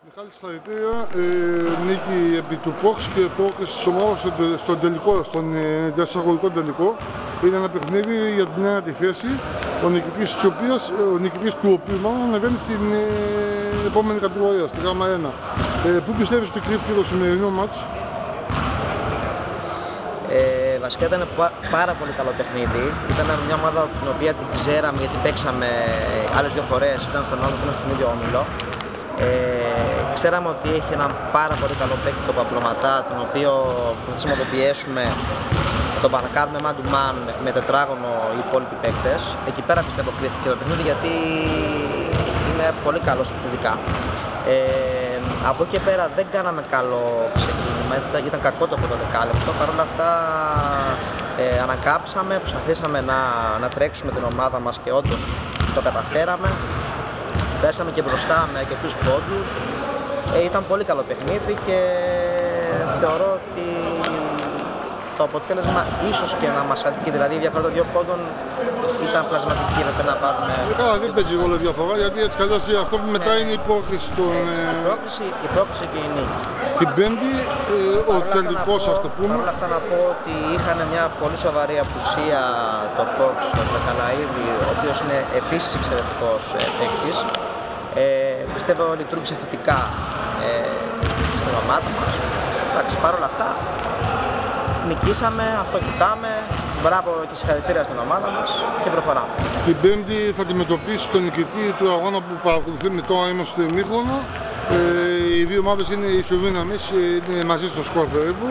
Μιχάλη, συγχαρητήρια. Νίκη επί του POX και πρόκριση της ομάδας στον τελικό, στον διασαγωγικό τελικό. Είναι ένα παιχνίδι για την ένατη θέση, ο νικητής του οποίου μάλλον ανεβαίνει στην επόμενη κατηγορία, στη γάμα 1. Πού πιστεύεις ότι κρύφτηκε το σημερινό μάτς? Βασικά ήταν πάρα πολύ καλό παιχνίδι. Ήταν μια ομάδα την οποία την ξέραμε γιατί παίξαμε άλλες δύο φορές, ήταν στον όμιλο και στον ίδιο όμιλο. Ξέραμε ότι έχει έναν πάρα πολύ καλό παίκτη, τον Παπλωματά, τον οποίο προσπαθήσαμε να το πιέσουμε, να τον παρακάρουμε man to man με τετράγωνο οι υπόλοιποι παίκτες. Εκεί πέρα πιστεύω κρύφτηκε το παιχνίδι γιατί είναι πολύ καλός επιθετικά. Από εκεί και πέρα δεν κάναμε καλό ξεκίνημα, ήταν κακό το πρώτο δεκάλεπτο. Παρ' όλα αυτά ανακάψαμε, προσπαθήσαμε να τρέξουμε την ομάδα μας και όντως το καταφέραμε. Πέσαμε και μπροστά με αρκετούς πόντους. Ήταν πολύ καλό παιχνίδι και θεωρώ ότι το αποτέλεσμα ίσως και να μας αδικεί, δηλαδή η διαφορά των δύο πόντων ήταν πλασματική, έπρεπε να πάρουμε... Καλά, δεν παίζει όλη διαφορά, γιατί έτσι καλώς αυτό που μετά είναι η πρόκριση των... Η πρόκριση και η νίκη. Την Πέμπτη, ο τελικός, ας το πούμε. Παρ' όλα αυτά να πω ότι είχαν μια πολύ σοβαρή απουσία το POX, τον Μπεκαλαίδη, ο οποίος είναι επίσης εξαιρετικός παίκτης. Πιστεύω λειτουργήσε θετικά στην ομάδα μας. Εντάξει, παρ' όλα αυτά νικήσαμε, αυτό κοιτάμε. Μπράβο και συγχαρητήρια στην ομάδα μας και προχωράμε. Την Πέμπτη θα αντιμετωπίσει τον νικητή του αγώνα που παρακολουθούμε τώρα, είμαστε στο ημίχρονο. Οι δύο ομάδες είναι ισοδύναμες, είναι μαζί στο σκορ περίπου.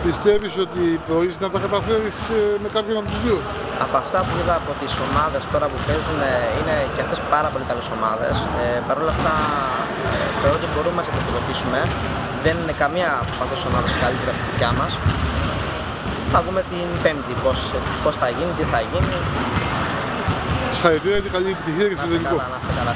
Πιστεύεις ότι μπορείς να τα καταφέρεις με κάποιον από τους δύο? Από αυτά που είδα από τις ομάδες τώρα που παίζουν, είναι και αυτές πάρα πολύ καλές ομάδες. Παρ' όλα αυτά θεωρώ ότι μπορούμε να τις αντιμετωπίσουμε. Δεν είναι καμία από αυτές τις ομάδες καλύτερη από τη δικιά μας. Θα δούμε την Πέμπτη πώς θα γίνει, τι θα γίνει. Συγχαρητήρια και καλή επιτυχία και στο τελικό. Να είστε καλά.